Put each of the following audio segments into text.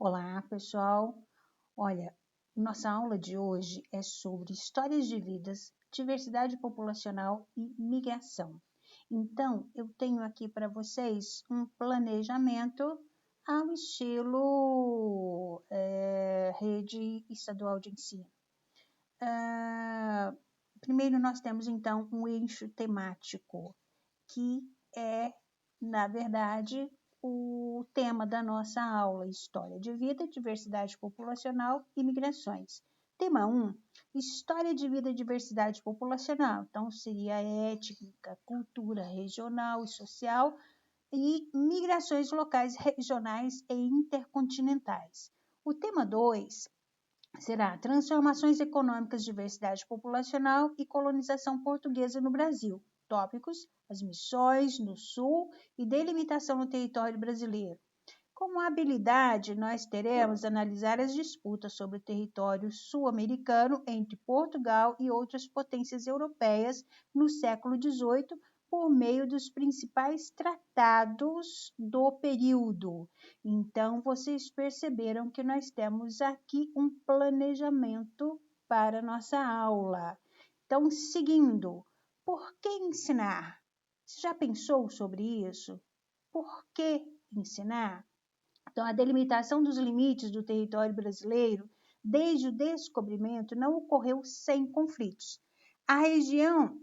Olá, pessoal. Olha, nossa aula de hoje é sobre histórias de vidas, diversidade populacional e migração. Então, eu tenho aqui para vocês um planejamento ao estilo rede estadual de ensino. Primeiro, nós temos então um eixo temático, que é, na verdade, o tema da nossa aula: História de Vida, Diversidade Populacional e Migrações. Tema 1, História de Vida e Diversidade Populacional. Então, seria étnica, cultura regional e social e migrações locais, regionais e intercontinentais. O tema 2 será Transformações Econômicas, Diversidade Populacional e Colonização Portuguesa no Brasil. Tópicos: as missões no Sul e delimitação no território brasileiro. Como habilidade, nós teremos analisar as disputas sobre o território sul-americano entre Portugal e outras potências europeias no século XVIII por meio dos principais tratados do período. Então, vocês perceberam que nós temos aqui um planejamento para nossa aula. Então, seguindo, por que ensinar? Você já pensou sobre isso? Por que ensinar? Então, a delimitação dos limites do território brasileiro, desde o descobrimento, não ocorreu sem conflitos. A região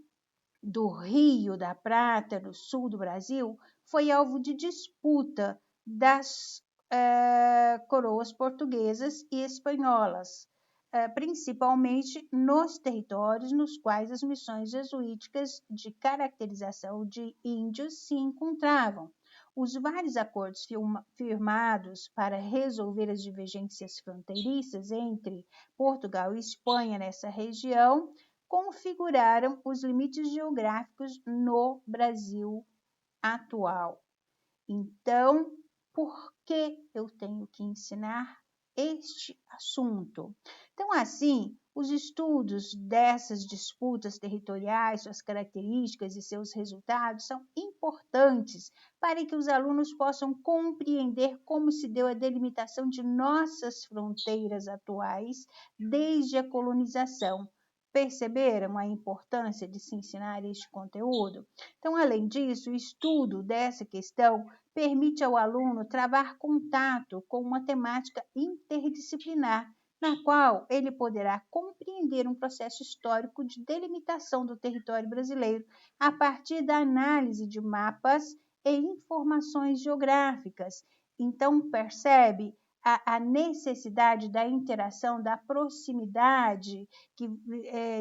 do Rio da Prata, no sul do Brasil, foi alvo de disputa das coroas portuguesas e espanholas, principalmente nos territórios nos quais as missões jesuíticas de caracterização de índios se encontravam. Os vários acordos firmados para resolver as divergências fronteiriças entre Portugal e Espanha nessa região configuraram os limites geográficos no Brasil atual. Então, por que eu tenho que ensinar este assunto? Então, assim, os estudos dessas disputas territoriais, suas características e seus resultados são importantes para que os alunos possam compreender como se deu a delimitação de nossas fronteiras atuais desde a colonização. Perceberam a importância de se ensinar este conteúdo? Então, além disso, o estudo dessa questão permite ao aluno travar contato com uma temática interdisciplinar, na qual ele poderá compreender um processo histórico de delimitação do território brasileiro a partir da análise de mapas e informações geográficas. Então, percebe a necessidade da interação, da proximidade,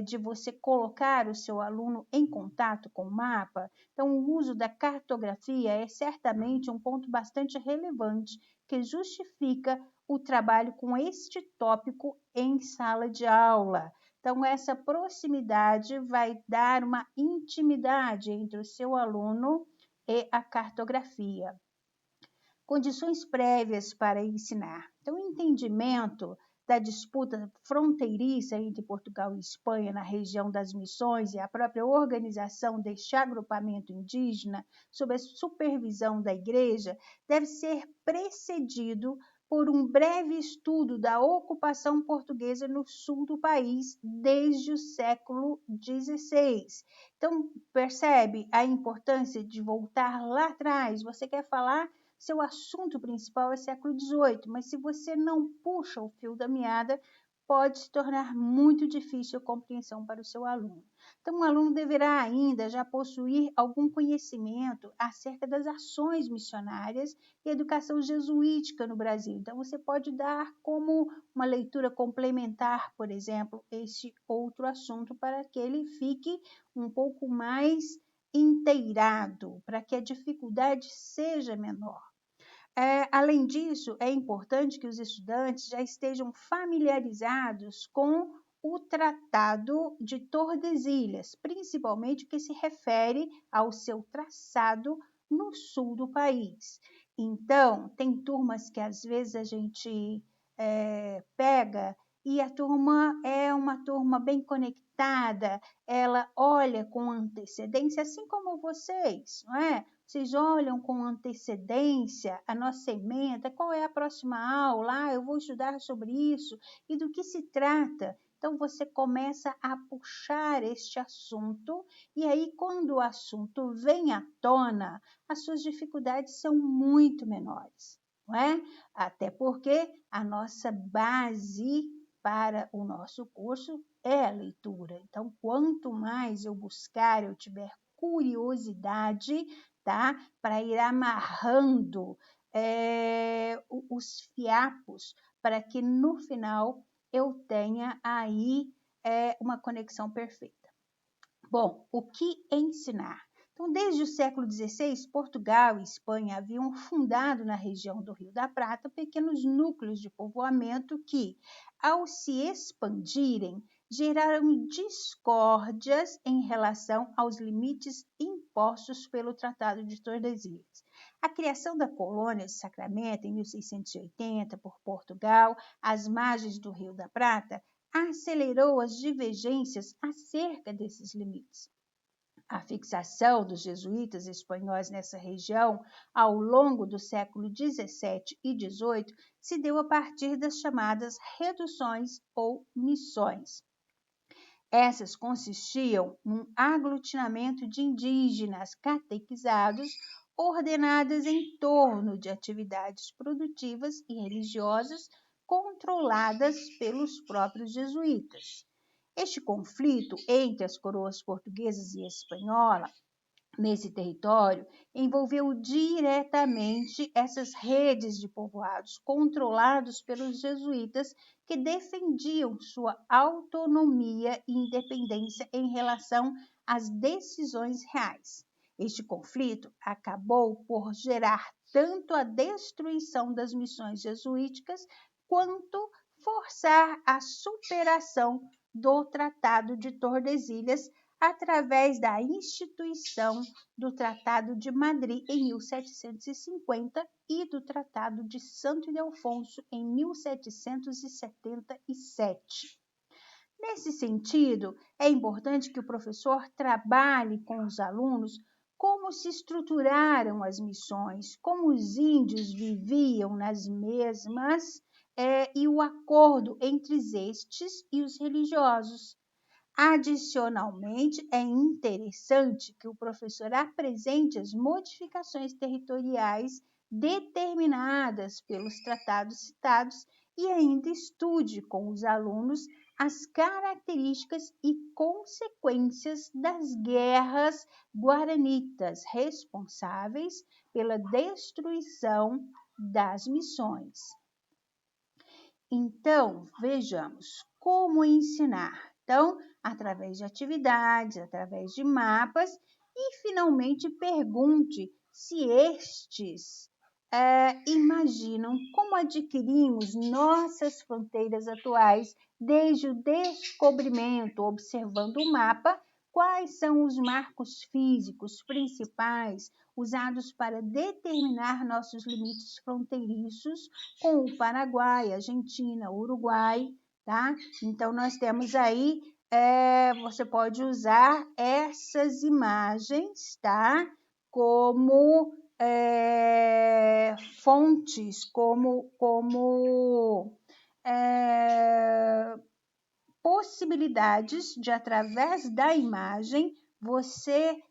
de você colocar o seu aluno em contato com o mapa. Então, o uso da cartografia é certamente um ponto bastante relevante que justifica o trabalho com este tópico em sala de aula. Então, essa proximidade vai dar uma intimidade entre o seu aluno e a cartografia. Condições prévias para ensinar. Então, o entendimento da disputa fronteiriça entre Portugal e Espanha na região das Missões e a própria organização deste agrupamento indígena, sob a supervisão da Igreja, deve ser precedido por um breve estudo da ocupação portuguesa no sul do país desde o século XVI. Então, percebe a importância de voltar lá atrás? Você quer falar? Seu assunto principal é século XVIII, mas se você não puxa o fio da meada, pode se tornar muito difícil a compreensão para o seu aluno. Então, o aluno deverá ainda já possuir algum conhecimento acerca das ações missionárias e educação jesuítica no Brasil. Então, você pode dar como uma leitura complementar, por exemplo, este outro assunto para que ele fique um pouco mais inteirado, para que a dificuldade seja menor. Além disso, é importante que os estudantes já estejam familiarizados com o Tratado de Tordesilhas, principalmente o que se refere ao seu traçado no sul do país. Então, tem turmas que às vezes a gente pega e a turma é uma turma bem conectada, ela olha com antecedência, assim como vocês, não é? Vocês olham com antecedência a nossa ementa, qual é a próxima aula? Eu vou estudar sobre isso e do que se trata. Então, você começa a puxar este assunto e aí, quando o assunto vem à tona, as suas dificuldades são muito menores, não é? Até porque a nossa base para o nosso curso é a leitura. Então, quanto mais eu buscar, eu tiver curiosidade, tá? Para ir amarrando os fiapos para que no final eu tenha aí uma conexão perfeita. Bom, o que ensinar? Então, desde o século XVI, Portugal e Espanha haviam fundado na região do Rio da Prata pequenos núcleos de povoamento que, ao se expandirem, geraram discórdias em relação aos limites impostos pelo Tratado de Tordesilhas. A criação da colônia de Sacramento, em 1680, por Portugal, às margens do Rio da Prata, acelerou as divergências acerca desses limites. A fixação dos jesuítas espanhóis nessa região ao longo do século XVII e XVIII se deu a partir das chamadas reduções ou missões. Essas consistiam num aglutinamento de indígenas catequizados ordenadas em torno de atividades produtivas e religiosas controladas pelos próprios jesuítas. Este conflito entre as coroas portuguesas e espanhola nesse território envolveu diretamente essas redes de povoados controlados pelos jesuítas que defendiam sua autonomia e independência em relação às decisões reais. Este conflito acabou por gerar tanto a destruição das missões jesuíticas quanto forçar a superação do Tratado de Tordesilhas através da instituição do Tratado de Madrid em 1750 e do Tratado de Santo Ildefonso em 1777. Nesse sentido, é importante que o professor trabalhe com os alunos como se estruturaram as missões, como os índios viviam nas mesmas e o acordo entre estes e os religiosos. Adicionalmente, é interessante que o professor apresente as modificações territoriais determinadas pelos tratados citados e ainda estude com os alunos as características e consequências das guerras guaranitas responsáveis pela destruição das missões. Então, vejamos como ensinar. Então, através de atividades, através de mapas e, finalmente, pergunte se estes imaginam como adquirimos nossas fronteiras atuais desde o descobrimento, observando o mapa, quais são os marcos físicos principais usados para determinar nossos limites fronteiriços com o Paraguai, Argentina, Uruguai, tá? Então, nós temos aí, você pode usar essas imagens, tá? Como fontes, como possibilidades de, através da imagem, você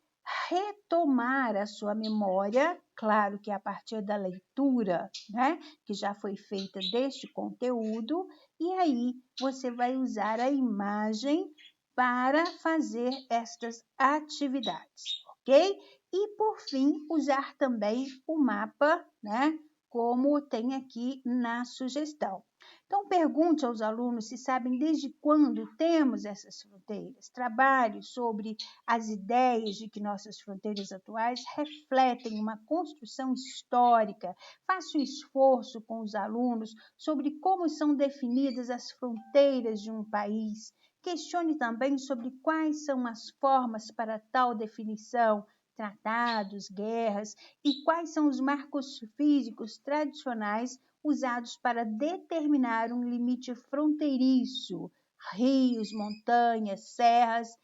retomar a sua memória, claro que a partir da leitura, né, que já foi feita deste conteúdo, e aí você vai usar a imagem para fazer estas atividades, ok? E, por fim, usar também o mapa, né, como tem aqui na sugestão. Então, pergunte aos alunos se sabem desde quando temos essas fronteiras. Trabalhe sobre as ideias de que nossas fronteiras atuais refletem uma construção histórica. Faça um esforço com os alunos sobre como são definidas as fronteiras de um país. Questione também sobre quais são as formas para tal definição, tratados, guerras, e quais são os marcos físicos tradicionais usados para determinar um limite fronteiriço, rios, montanhas, serras.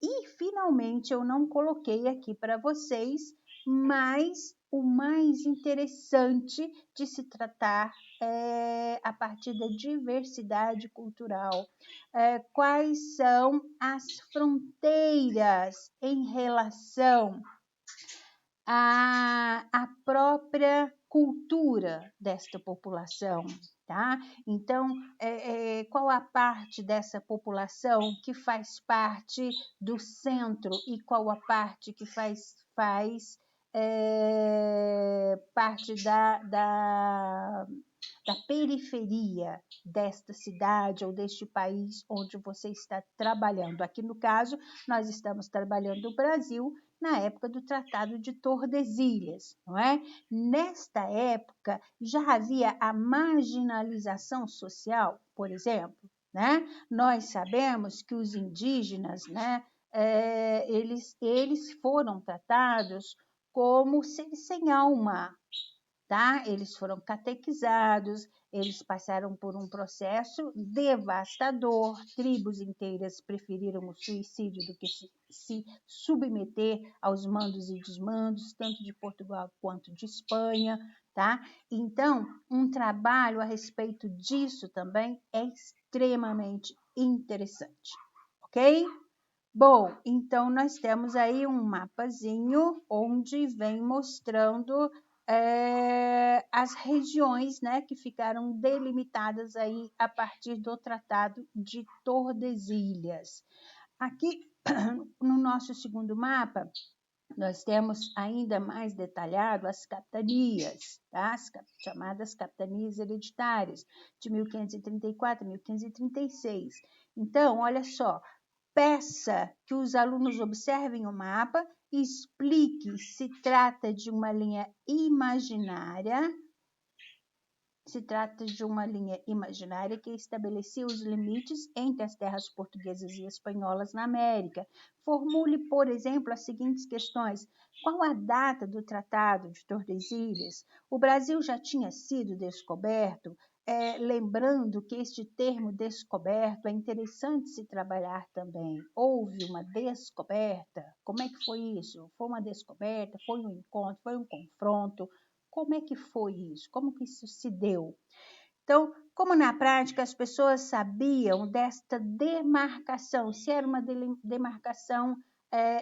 E, finalmente, eu não coloquei aqui para vocês, mas o mais interessante de se tratar é a partir da diversidade cultural. Quais são as fronteiras em relação à própria cultura desta população, tá? Então, qual a parte dessa população que faz parte do centro e qual a parte que faz parte da periferia desta cidade ou deste país onde você está trabalhando. Aqui no caso, nós estamos trabalhando no Brasil na época do Tratado de Tordesilhas, não é? Nesta época já havia a marginalização social, por exemplo, né? Nós sabemos que os indígenas, né, eles foram tratados como seres sem alma, tá? Eles foram catequizados, eles passaram por um processo devastador, tribos inteiras preferiram o suicídio do que se submeter aos mandos e desmandos, tanto de Portugal quanto de Espanha, tá? Então, um trabalho a respeito disso também é extremamente interessante, ok? Bom, então nós temos aí um mapazinho onde vem mostrando as regiões, né, que ficaram delimitadas aí a partir do Tratado de Tordesilhas. Aqui no nosso segundo mapa, nós temos ainda mais detalhado as capitanias, tá? As chamadas capitanias hereditárias, de 1534 a 1536. Então, olha só, peça que os alunos observem o mapa e explique se trata de uma linha imaginária. Se trata de uma linha imaginária que estabelecia os limites entre as terras portuguesas e espanholas na América. Formule, por exemplo, as seguintes questões. Qual a data do Tratado de Tordesilhas? O Brasil já tinha sido descoberto? Lembrando que este termo descoberto é interessante se trabalhar também. Houve uma descoberta? Como é que foi isso? Foi uma descoberta? Foi um encontro? Foi um confronto? Como é que foi isso? Como que isso se deu? Então, como na prática as pessoas sabiam desta demarcação, se era uma demarcação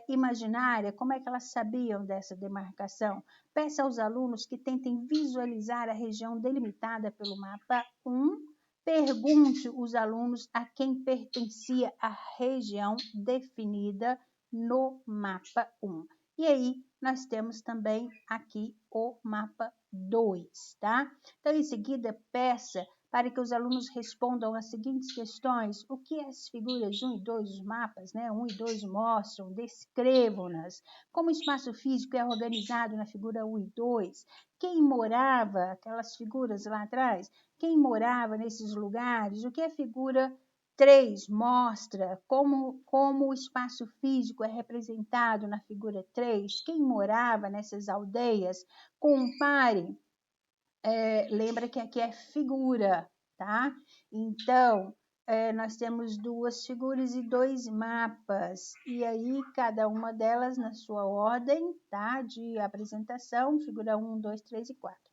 imaginária, como é que elas sabiam dessa demarcação? Peça aos alunos que tentem visualizar a região delimitada pelo mapa 1. Pergunte os alunos a quem pertencia a região definida no mapa 1. E aí, nós temos também aqui o mapa 2, tá? Então, em seguida, peça para que os alunos respondam as seguintes questões. O que as figuras 1 e 2 dos mapas, né? 1 e 2 mostram, descrevam-nas. Como o espaço físico é organizado na figura 1 e 2? Quem morava, aquelas figuras lá atrás, quem morava nesses lugares? O que a figura 3 mostra como o espaço físico é representado na figura 3, quem morava nessas aldeias, compare, lembra que aqui é figura, tá? Então, nós temos 2 figuras e 2 mapas, e aí cada uma delas na sua ordem, tá? De apresentação, figura 1, 2, 3 e 4.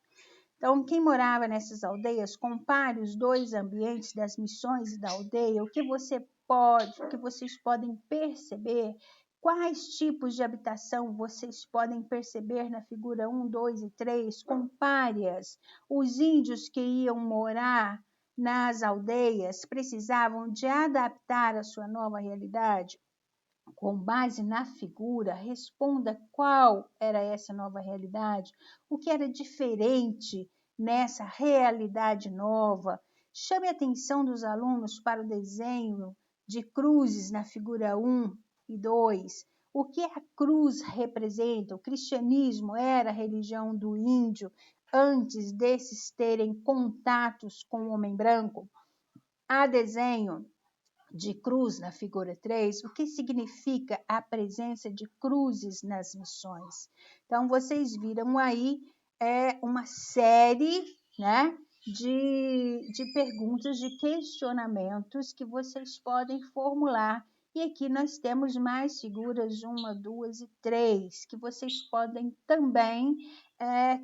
Então, quem morava nessas aldeias, compare os 2 ambientes das missões da aldeia, o que vocês podem perceber, quais tipos de habitação vocês podem perceber na figura 1, 2 e 3, compare-as. Os índios que iam morar nas aldeias precisavam de adaptar a sua nova realidade. Com base na figura, responda qual era essa nova realidade, o que era diferente nessa realidade nova. Chame a atenção dos alunos para o desenho de cruzes na figura 1 e 2. O que a cruz representa? O cristianismo era a religião do índio antes desses terem contatos com o homem branco? Há desenho de cruz na figura 3, o que significa a presença de cruzes nas missões. Então, vocês viram aí uma série, né, de perguntas, de questionamentos que vocês podem formular E aqui nós temos mais figuras, 1, 2 e 3, que vocês podem também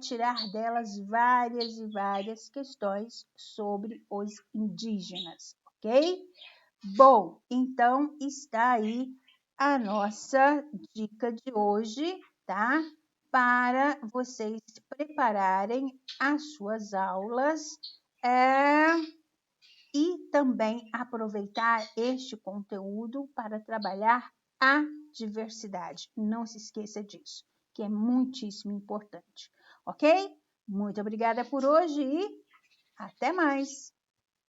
tirar delas várias e várias questões sobre os indígenas, ok? Bom, então está aí a nossa dica de hoje, tá? Para vocês prepararem as suas aulas e também aproveitar este conteúdo para trabalhar a diversidade. Não se esqueça disso, que é muitíssimo importante, ok? Muito obrigada por hoje e até mais!